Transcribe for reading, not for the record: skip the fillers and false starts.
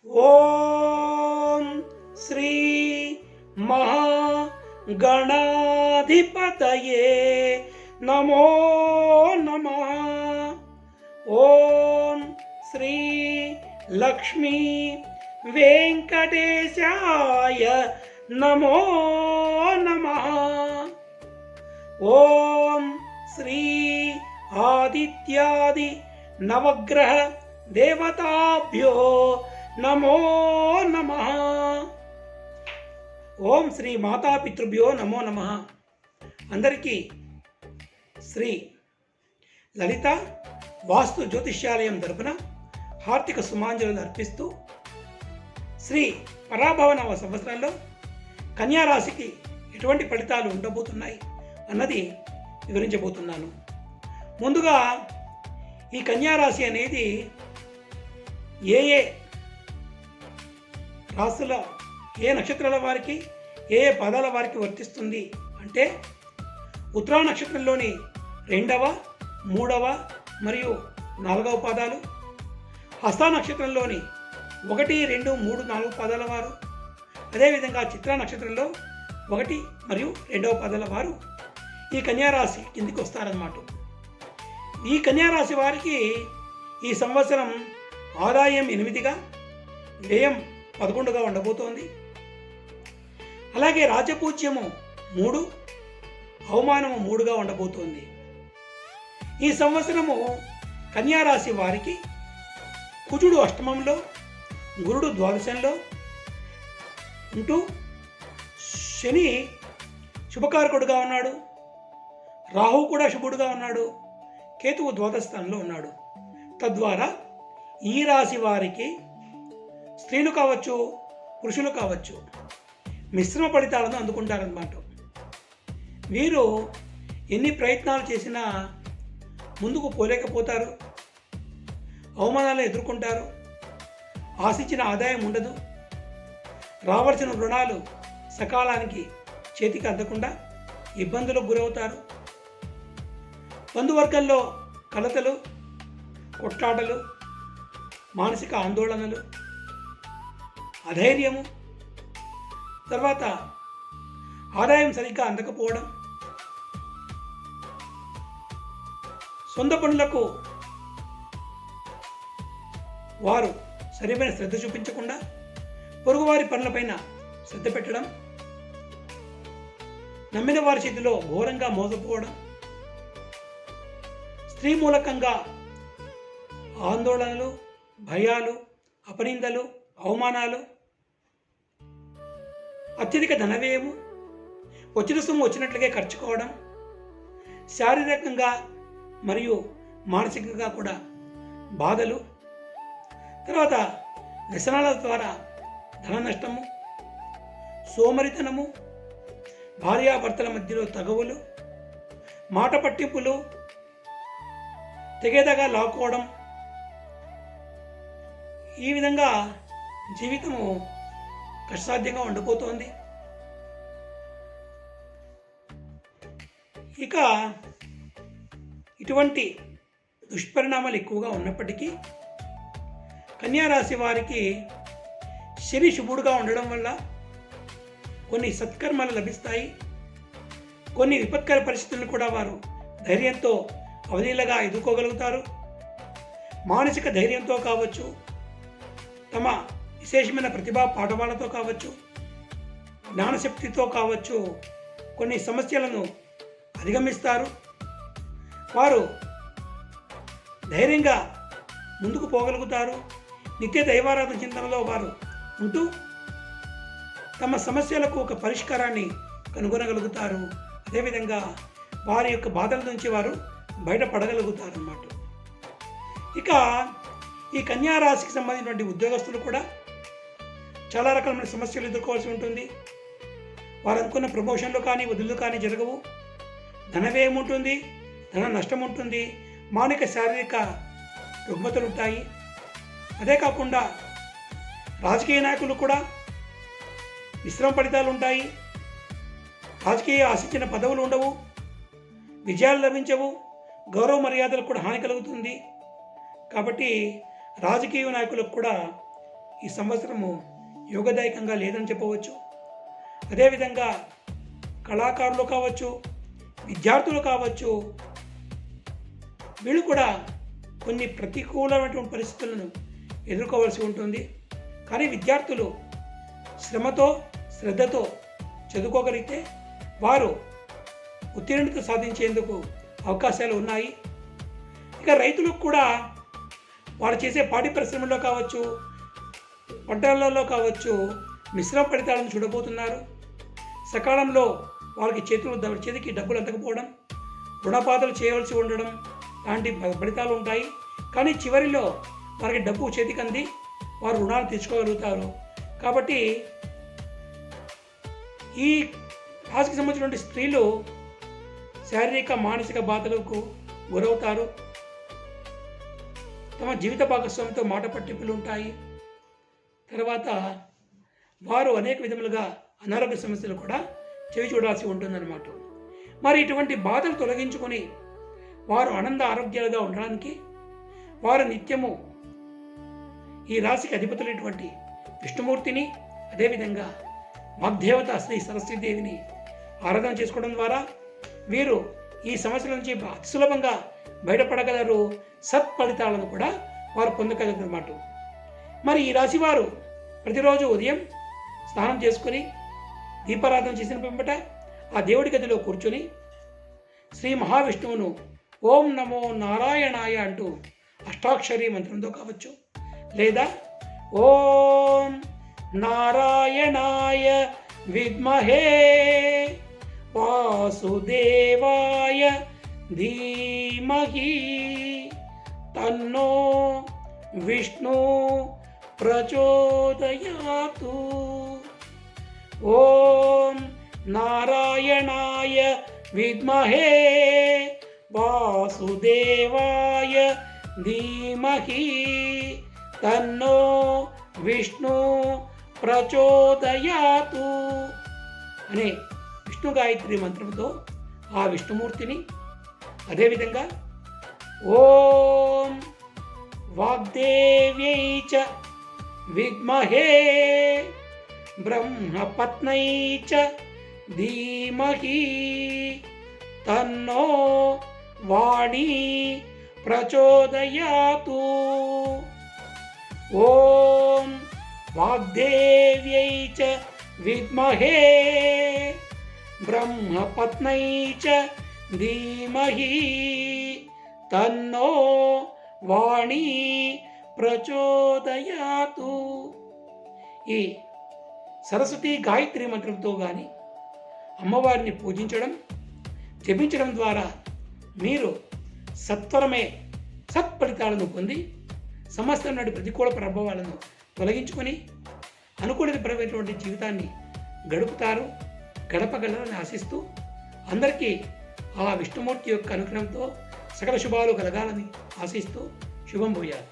ఓం శ్రీ మహాగణాధిపతయే నమో నమః. ఓం శ్రీ లక్ష్మీ వెంకటేశాయ నమో నమః. ఓం శ్రీ ఆదిత్యాది నవగ్రహ దేవతాభ్యో నమో నమః. ఓం శ్రీ మాతాపితృభ్యో నమో నమః. అందరికీ శ్రీ లలిత వాస్తు జ్యోతిష్యాలయం తరపున హార్దిక సుమాంజలు అర్పిస్తూ శ్రీ పరాభవనవ సంవత్సరంలో కన్యారాశికి ఎటువంటి ఫలితాలు ఉండబోతున్నాయి అన్నది వివరించబోతున్నాను. ముందుగా ఈ కన్యారాశి అనేది ఏ రాశుల ఏ నక్షత్రాల వారికి ఏ పదాల వారికి వర్తిస్తుంది అంటే ఉత్తరా నక్షత్రంలోని 2వ 3వ మరియు 4వ పాదాలు, హస్త నక్షత్రంలోని 1, 2, 3, 4 పాదాల వారు, అదేవిధంగా చిత్రా నక్షత్రంలో 1 మరియు 2వ పాదాల వారు ఈ కన్యారాశి కిందికి వస్తారన్నమాట. ఈ కన్యారాశి వారికి ఈ సంవత్సరం ఆదాయం 8గా, వ్యయం 11గా ఉండబోతోంది. అలాగే రాజపూజ్యము 3, అవమానము 3గా ఉండబోతోంది. ఈ సంవత్సరము కన్యారాశి వారికి కుజుడు అష్టమంలో, గురుడు ద్వాదశంలో ఉంటూ శని శుభకారకుడుగా ఉన్నాడు, రాహు కూడా శుభుడుగా ఉన్నాడు, కేతువు ద్వాదశ స్థానంలో ఉన్నాడు. తద్వారా ఈ రాశి వారికి స్త్రీలు కావచ్చు, పురుషులు కావచ్చు, మిశ్రమ ఫలితాలను అందుకుంటారన్నమాట. వీరు ఎన్ని ప్రయత్నాలు చేసినా ముందుకు పోలేకపోతారు, అవమానాలను ఎదుర్కొంటారు, ఆశించిన ఆదాయం ఉండదు, రావాల్సిన రుణాలు సకాలానికి చేతికి అందకుండా ఇబ్బందులకు గురవుతారు. బంధువర్గంలో కలతలు, కొట్లాటలు, మానసిక ఆందోళనలు, అధైర్యము, తర్వాత ఆదాయం సరిగ్గా అందకపోవడం, సొంత పనులకు వారు సరైన శ్రద్ధ చూపించకుండా పొరుగువారి పనులపైన శ్రద్ధ పెట్టడం, నమ్మిన వారి చేతిలో ఘోరంగా మోసపోవడం, స్త్రీ మూలకంగా ఆందోళనలు, భయాలు, అపనిందలు, అవమానాలు, అత్యధిక ధనవ్యయము, వచ్చిన సొమ్ము వచ్చినట్లుగా ఖర్చుకోవడం, శారీరకంగా మరియు మానసికంగా కూడా బాధలు, తర్వాత వ్యసనాల ద్వారా ధన నష్టము, సోమరితనము, భార్యాభర్తల మధ్యలో తగవులు, మాట పట్టింపులు, తెగేదగా లాక్కోవడం, ఈ విధంగా జీవితము కష్టసాధ్యంగా ఉండబోతోంది. ఇక ఇటువంటి దుష్పరిణామాలు ఎక్కువగా ఉన్నప్పటికీ కన్యారాశి వారికి శని శుభుడుగా ఉండడం వల్ల కొన్ని సత్కర్మలు లభిస్తాయి. కొన్ని విపత్కర పరిస్థితులను కూడా వారు ధైర్యంతో అవలీలగా ఎదుర్కోగలుగుతారు. మానసిక ధైర్యంతో కావచ్చు, తమ విశేషమైన ప్రతిభా పాఠవాలతో కావచ్చు, జ్ఞానశక్తితో కావచ్చు, కొన్ని సమస్యలను అధిగమిస్తారు. వారు ధైర్యంగా ముందుకు పోగలుగుతారు. నిత్య దైవారాధన చింతనలో వారు ఉంటూ తమ సమస్యలకు ఒక పరిష్కారాన్ని కనుగొనగలుగుతారు. అదేవిధంగా వారి యొక్క బాధల నుంచి వారు బయటపడగలుగుతారు అన్నమాట. ఇక ఈ కన్యారాశికి సంబంధించినటువంటి ఉద్యోగస్తులు కూడా చాలా రకాలైన సమస్యలు ఎదుర్కోవాల్సి ఉంటుంది. వారు అనుకున్న ప్రమోషన్లు కానీ వదులు కానీ జరగవు. ధన వ్యయం ఉంటుంది, ధన నష్టం ఉంటుంది, మానసిక శారీరక రుగ్మతలు ఉంటాయి. అదే కాకుండా రాజకీయ నాయకులు కూడా మిశ్రమ ఫలితాలు ఉంటాయి. రాజకీయ ఆశించిన పదవులు ఉండవు, విజయాలు లభించవు, గౌరవ మర్యాదలకు కూడా హాని కలుగుతుంది. కాబట్టి రాజకీయ నాయకులకు కూడా ఈ సంవత్సరము యోగదాయకంగా లేదని చెప్పవచ్చు. అదేవిధంగా కళాకారులు కావచ్చు, విద్యార్థులు కావచ్చు, వీళ్ళు కూడా కొన్ని ప్రతికూలమైనటువంటి పరిస్థితులను ఎదుర్కోవాల్సి ఉంటుంది. కానీ విద్యార్థులు శ్రమతో శ్రద్ధతో చదువుకోగలిగితే వారు ఉత్తీర్ణత సాధించేందుకు అవకాశాలు ఉన్నాయి. ఇక రైతులకు కూడా వారు చేసే పాడి పరిశ్రమలో కావచ్చు, పంటలలో కావచ్చు మిశ్రమ ఫలితాలను చూడబోతున్నారు. సకాలంలో వారికి చేతికి డబ్బులు అందకపోవడం, రుణపాతలు చేయవలసి ఉండడం లాంటి ఫలితాలు ఉంటాయి. కానీ చివరిలో వారికి డబ్బు చేతికి అంది వారు రుణాలు తీర్చుకోగలుగుతారు. కాబట్టి ఈ రాశికి సంబంధించినటువంటి స్త్రీలు శారీరక మానసిక బాధలకు గురవుతారు. తమ జీవిత భాగస్వామితో మాట పట్టింపులు ఉంటాయి. తర్వాత వారు అనేక విధములుగా అనారోగ్య సమస్యలు కూడా చెవి చూడాల్సి ఉంటుందన్నమాట. మరి ఇటువంటి బాధలు తొలగించుకొని వారు ఆనంద ఆరోగ్యాలుగా ఉండడానికి వారు నిత్యము ఈ రాశికి అధిపతులైనటువంటి విష్ణుమూర్తిని, అదేవిధంగా వాగ్దేవత శ్రీ సరస్వతీదేవిని ఆరాధన చేసుకోవడం ద్వారా వీరు ఈ సమస్యల నుంచి అతి సులభంగా బయటపడగలరు. సత్ఫలితాలను కూడా వారు పొందగలరన్నమాట. మరి ఈ రాశి వారు ప్రతిరోజు ఉదయం స్నానం చేసుకొని దీపారాధన చేసిన పిమ్మట ఆ దేవుడి గదిలో కూర్చొని శ్రీ మహావిష్ణువును ఓం నమో నారాయణాయ అంటూ అష్టాక్షరీ మంత్రంతో కావచ్చు, లేదా ఓం నారాయణాయ విద్మహే వాసుదేవాయ ధీమహి తన్నో విష్ణు ప్రచోదయాతు. ఓం నారాయణాయ విద్మహే వాసుదేవాయ ధీమహి తన్నో విష్ణు ప్రచోదయాతు అనే విష్ణు గాయత్రి మంత్రంతో ఆ విష్ణుమూర్తిని, అదేవిధంగా ఓం వాగ్దేవ్యై చ విద్మహే బ్రహ్మపత్నై చ ధీమహి తన్నో వాణీ ప్రచోదయాతు. ఓం వాగ్దేవ్యై చ విద్మహే బ్రహ్మపత్నై చ ధీమహి తన్నో వాణీ ప్రచోదయాతు. ఈ సరస్వతి గాయత్రి మంత్రంతో కానీ అమ్మవారిని పూజించడం, జపించడం ద్వారా మీరు సత్వరమే సత్ఫలితాలను పొంది సమస్త నాటి ప్రతికూల ప్రభావాలను తొలగించుకొని అనుకూలమైనటువంటి జీవితాన్ని గడపగలరని ఆశిస్తూ అందరికీ ఆ విష్ణుమూర్తి యొక్క అనుగ్రహంతో సకల శుభాలు కలగాలని ఆశిస్తూ శుభం భూయాలు.